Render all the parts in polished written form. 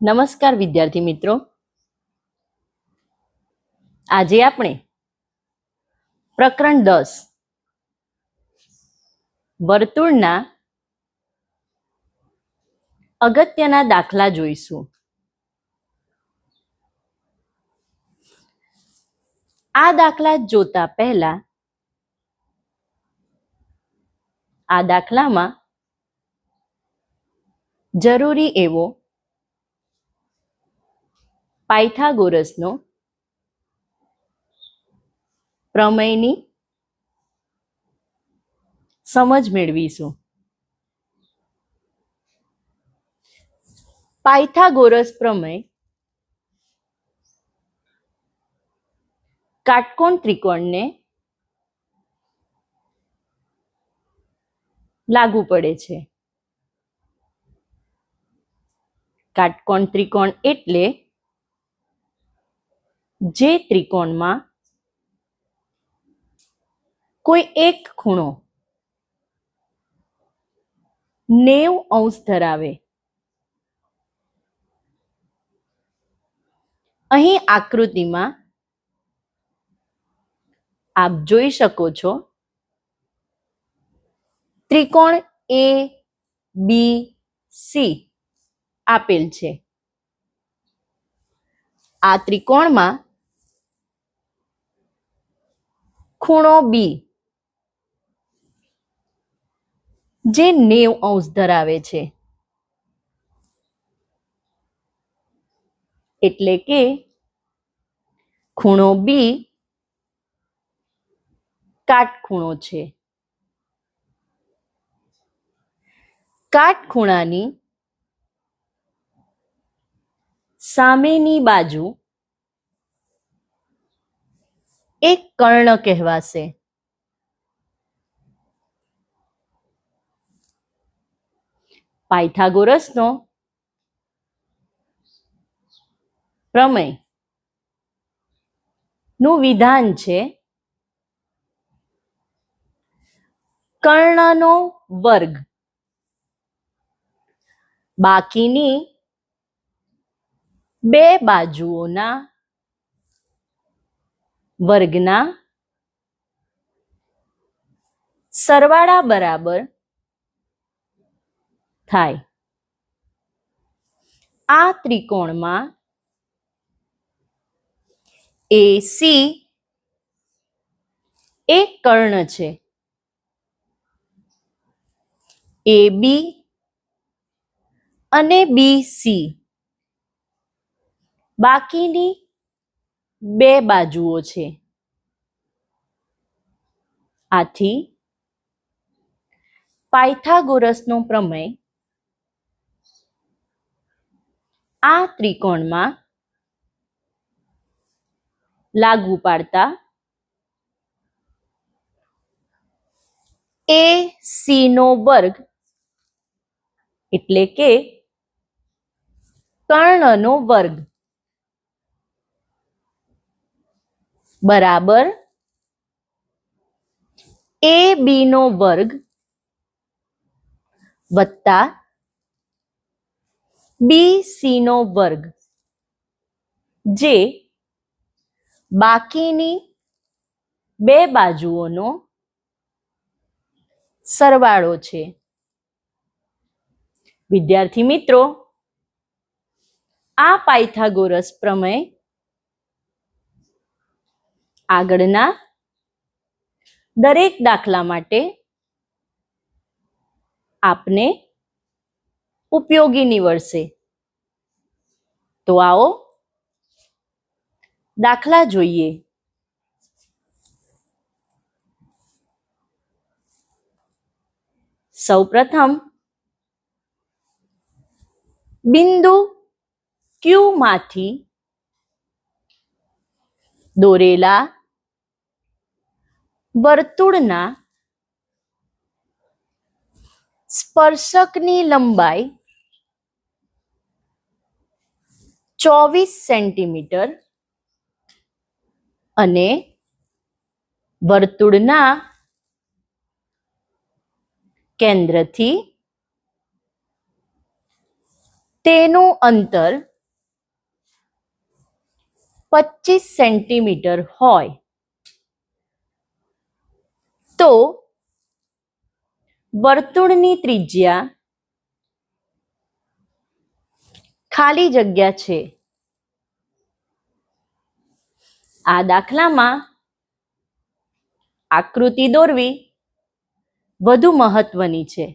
નમસ્કાર વિદ્યાર્થી મિત્રો, આજે આપણે પ્રકરણ 10 વર્તુળના અગત્યના દાખલા જોઈશું. આ દાખલા જોતા પહેલા આ દાખલામાં જરૂરી એવો પાયથાગોરસનો પ્રમેયની સમજ મેળવીશું. પાયથાગોરસ પ્રમેય કાટકોણ ત્રિકોણને લાગુ પડે છે. કાટકોણ ત્રિકોણ એટલે જે ત્રિકોણમાં કોઈ એક ખૂણો 90 અંશ ધરાવે. અહીં આકૃતિમાં આપ જોઈ શકો છો, ત્રિકોણ એ બી સી આપેલ છે. આ ત્રિકોણમાં ખૂણો બી જે 90 અંશ ધરાવે છે, એટલે કે ખૂણો બી કાટખૂણો છે. કાટખૂણાની સામેની બાજુ એક કર્ણ કહેવાશે. પાયથાગોરસનો પ્રમેય નું વિધાન છે કર્ણનો વર્ગ બાકીની બે બાજુઓના વર્ગના સરવાળા બરાબર થાય. આ ત્રિકોણમાં એસી એક કર્ણ છે. એબી અને બીસી બાકીની બે બાજુઓ છે. આથી પાયથાગોરસનો પ્રમેય આ ત્રિકોણમાં લાગુ પાડતા એસી નો વર્ગ એટલે કે કર્ણનો વર્ગ બરાબર એ બી નો વર્ગ વત્તા બીસી નો વર્ગ જે બાકીની બે બાજુઓનો સરવાળો છે. વિદ્યાર્થી મિત્રો, આ પાયથાગોરસ પ્રમેય આગળના દરેક દાખલા માટે આપને ઉપયોગી નીવડશે. તો આવો દાખલા જોઈએ. સૌપ્રથમ બિંદુ ક્યુ માંથી દોરેલા વર્તુળના સ્પર્શકની લંબાઈ 24 સેન્ટીમીટર અને વર્તુળના કેન્દ્રથી તેનું અંતર 25 સેન્ટીમીટર હોય તો વર્તુળની ત્રિજ્યા ખાલી જગ્યા છે. આ દાખલામાં આકૃતિ દોરવી વધુ મહત્વની છે.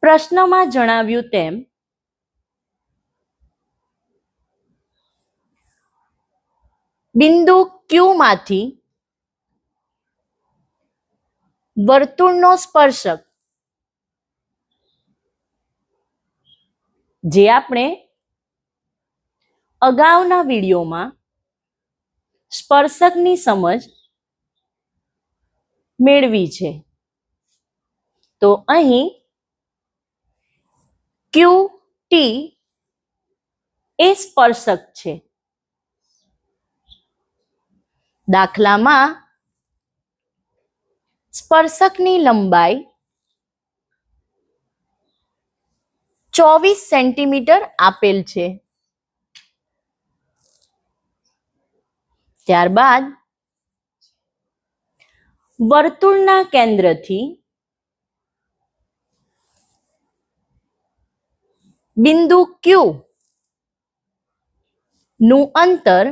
પ્રશ્નમાં જણાવ્યું તેમ બિંદુ Q માંથી વર્તુળનો સ્પર્શક, જે આપણે અગાઉના વિડીયોમાં સ્પર્શકની સમજ મેળવી છે, તો અહીં QT એ સ્પર્શક છે. દાખલામાં સ્પર્શકની લંબાઈ 24 સેન્ટીમીટર આપેલ છે. ત્યારબાદ વર્તુળના કેન્દ્રથી બિંદુ Q નું અંતર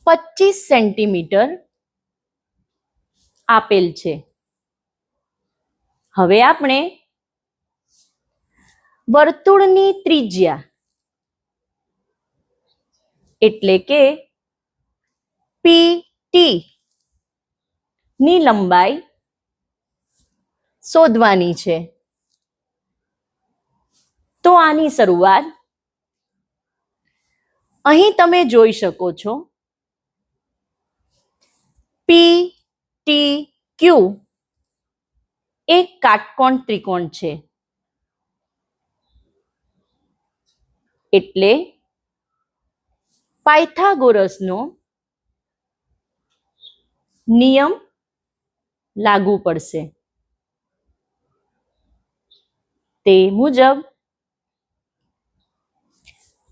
25 સેન્ટીમીટર આપેલ છે. હવે આપણે વર્તુળની ત્રિજ્યા એટલે કે PT ની લંબાઈ શોધવાની છે. તો આની શરૂઆત અહીં તમે જોઈ શકો છો. PTQ એક કાટકોણ ત્રિકોણ છે, એટલે પાયથાગોરસનો નિયમ લાગુ પડશે. તે મુજબ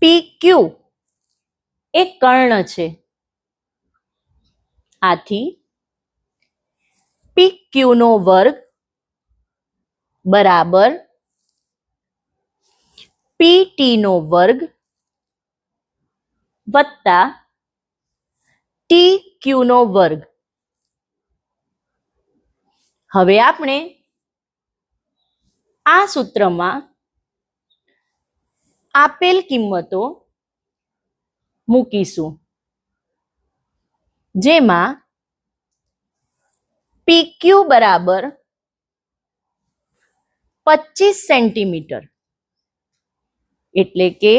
PQ એક કર્ણ છે. આથી PQ નો વર્ગ બરાબર PT નો વર્ગ વત્તા TQ નો વર્ગ. હવે આપણે આ સૂત્રમાં આપેલ કિંમતો મૂકીશું, જેમાં PQ બરાબર 25 સેન્ટીમીટર એટલે કે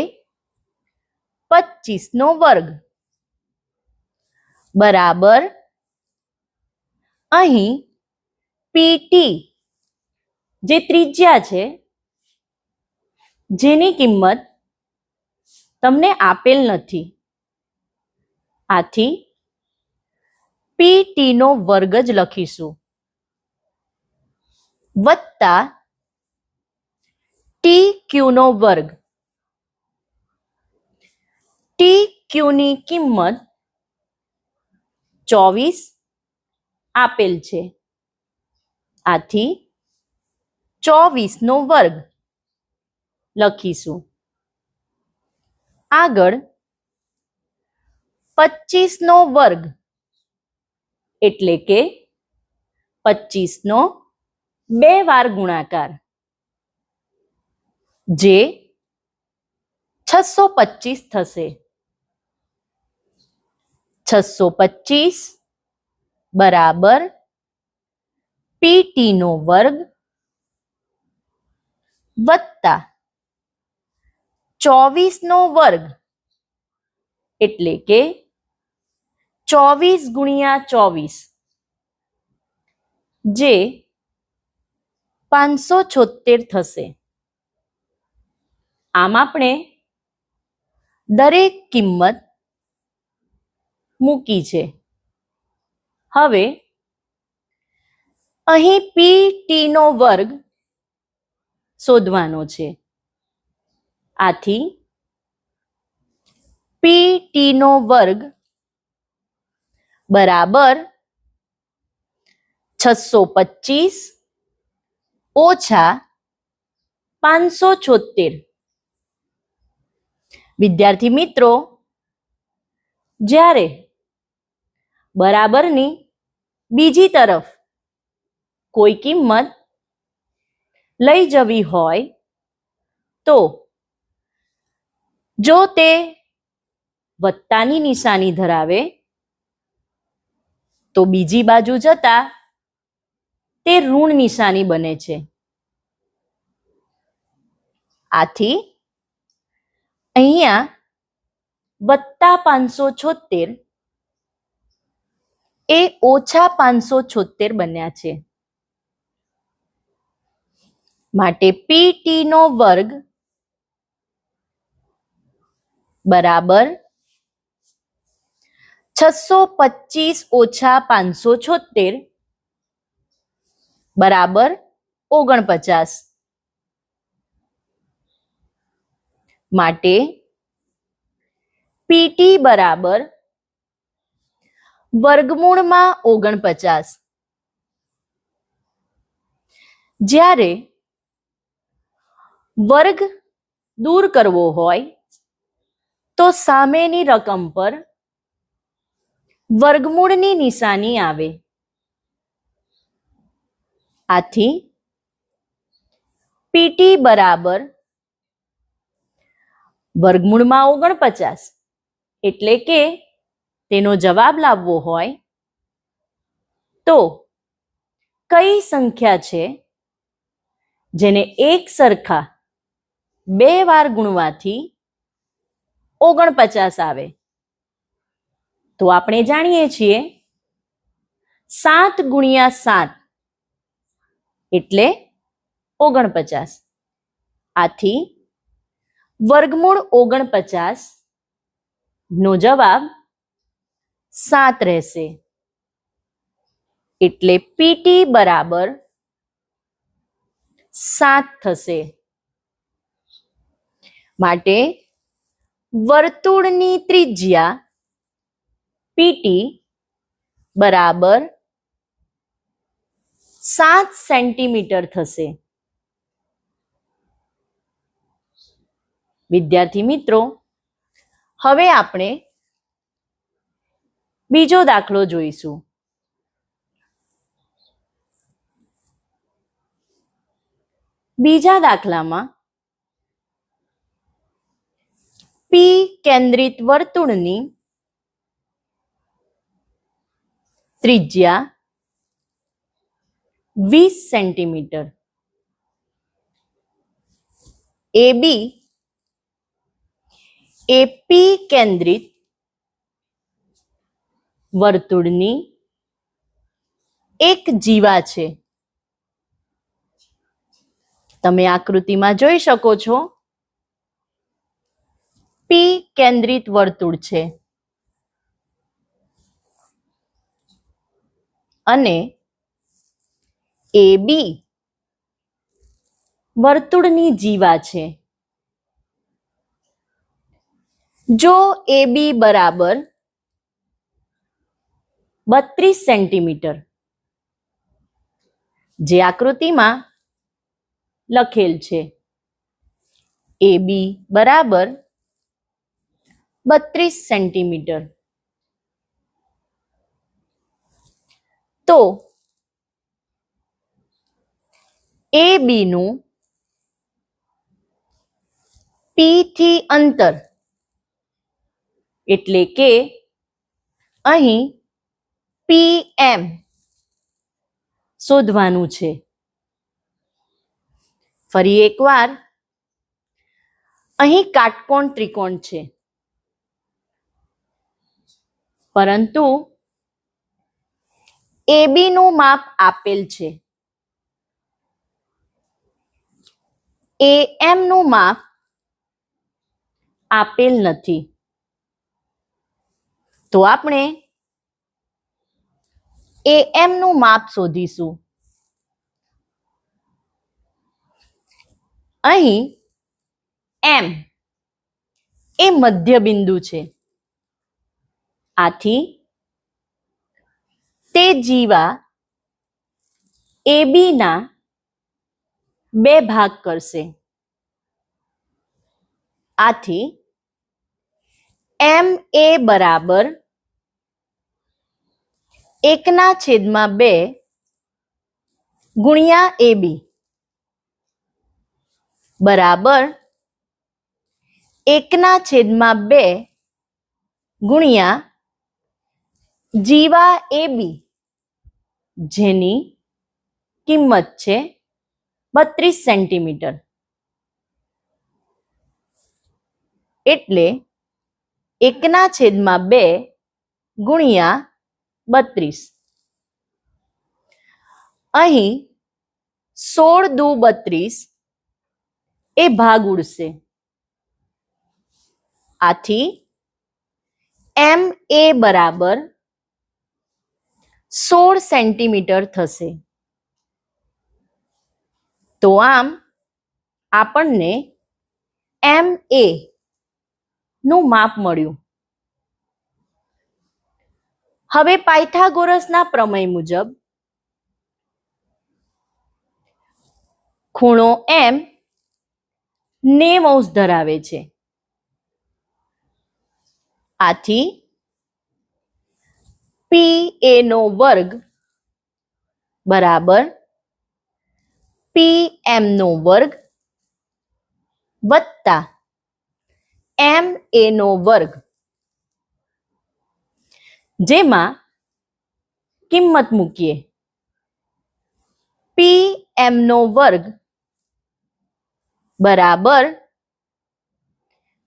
25 નો વર્ગ બરાબર અહીં PT જે ત્રિજ્યા છે, જેની કિંમત તમને આપેલ નથી, આથી PT નો વર્ગ જ લખીશું વત્તા TQ નો વર્ગ. TQ ની કિંમત 24 આપેલ છે, આથી 24 નો વર્ગ લખીશું. આગળ 25 નો વર્ગ એટલે કે 25 નો 2 વાર ગુણાકાર, જે 625 થશે. 625 બરાબર PT નો વર્ગ વત્તા 24 નો વર્ગ એટલે કે 24 ગુણ્યા 24, જે 576 થશે. આમ આપણે દરેક કિંમત મૂકી છે. હવે અહીં PT નો વર્ગ શોધવાનો છે, આથી PT નો વર્ગ બરાબર 625 ઓછા 576. વિદ્યાર્થી મિત્રો, જ્યારે બરાબરની બીજી તરફ કોઈ કિંમત લઈ જવી હોય તો જો તે વત્તાની નિશાની ધરાવે તો બીજી બાજુ જતા તે ઋણ નિશાની બને છે. આથી અહીંયા વત્તા 576 એ ઓછા 576 બન્યા છે. માટે PT નો વર્ગ બરાબર 625 ઓછા 576 બરાબર 49. માટે PT બરાબર વર્ગમૂળમાં 49. જ્યારે વર્ગ દૂર કરવો હોય તો સામેની રકમ પર વર્ગમૂળની નિશાની આવે. આથી PT બરાબર વર્ગમૂળમાં 49 એટલે કે તેનો જવાબ લાવવો હોય તો કઈ સંખ્યા છે જેને એક સરખા 2 વાર ગુણવાથી 49 આવે? તો આપણે જાણીએ છીએ 7 ગુણ્યા 7 એટલે 49. આથી વર્ગમૂળ 49 નો જવાબ 7 રહેશે. એટલે PT બરાબર 7 થશે. માટે વર્તુળની ત્રિજ્યા PT બરાબર 7 સેન્ટીમીટર થશે. વિદ્યાર્થી મિત્રો, હવે આપણે બીજો દાખલો જોઈશું. બીજા દાખલામાં P કેન્દ્રિત વર્તુળની ત્રિજ્યા 20 સેન્ટીમીટર, AB એ P કેન્દ્રિત વર્તુળની એક જીવા છે. તમે આકૃતિમાં જોઈ શકો છો P કેન્દ્રિત વર્તુળ છે અને AB વર્તુળની જીવા છે. જો AB બરાબર 32 સેન્ટીમીટર, જે આકૃતિમાં લખેલ છે, AB બરાબર 32 સેન્ટીમીટર, તો AB નું P થી અંતર એટલે કે અહીં PM શોધવાનું છે. ફરી એકવાર અહીં કાટકોણ ત્રિકોણ છે, પરંતુ AB નું માપ આપેલ છે. AM નું માપ આપેલ નથી. તો આપણે AM નું માપ શોધીશું. અહીં M એ મધ્ય બિંદુ છે આથી તે જીવા AB ના 2 ભાગ કરશે. આથી MA બરાબર 1/2 ગુણ્યા AB બરાબર 1/2 ગુણ્યા જીવા AB જેની કિંમત છે 32 સેન્ટીમીટર. એટલે 1/2 ગુણ્યા 32. અહીં 16 દુ 32 એ ભાગ ઉડશે. આથી MA બરાબર 16 સેન્ટીમીટર થશે. તો આમ આપણને MA નું માપ મળ્યું. હવે પાયથાગોરસના પ્રમેય મુજબ ખૂણો M 90° ધરાવે છે. આથી PA નો વર્ગ બરાબર PM નો વર્ગ વત્તા MA નો વર્ગ, જેમાં કિંમત મૂકીએ. PM નો વર્ગ બરાબર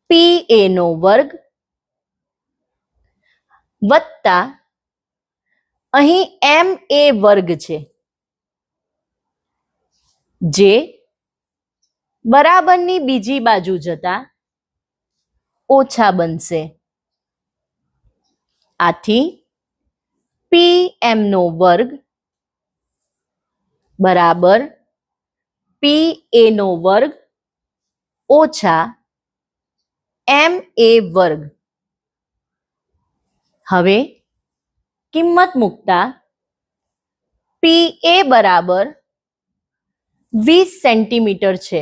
PA નો વર્ગ વત્તા અહીં MA વર્ગ છે, જે બરાબરની બીજી બાજુ જતા ઓછા બનશે. આથી PM નો વર્ગ બરાબર PA નો વર્ગ ઓછા MA વર્ગ. હવે કિંમત મૂકતા PA બરાબર 20 સેન્ટીમીટર છે.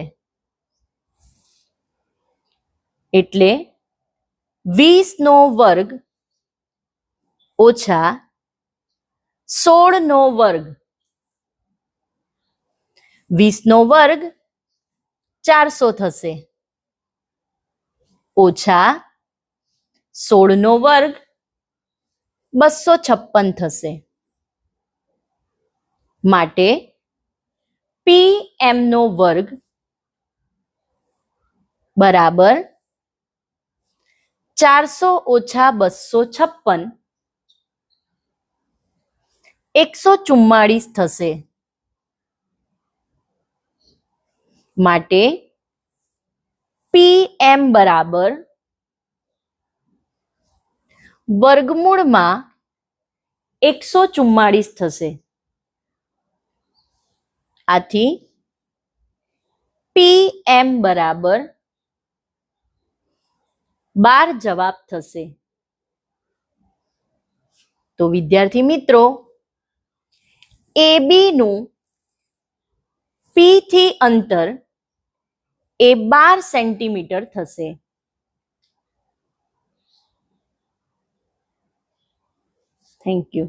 એટલે 20 નો વર્ગ ઓછા 16 નો વર્ગ. 20 નો વર્ગ 400 થશે, ઓછા 16 નો વર્ગ 256 થશે. માટે PM નો વર્ગ બરાબર 400 ઓછા 256 144 થશે. માટે PM બરાબર વર્ગમૂળમાં 144 થશે. આથી PM બરાબર 12 જવાબ થશે. તો વિદ્યાર્થી મિત્રો, AB નું P થી અંતર એ 12 સેન્ટીમીટર થશે. Thank you.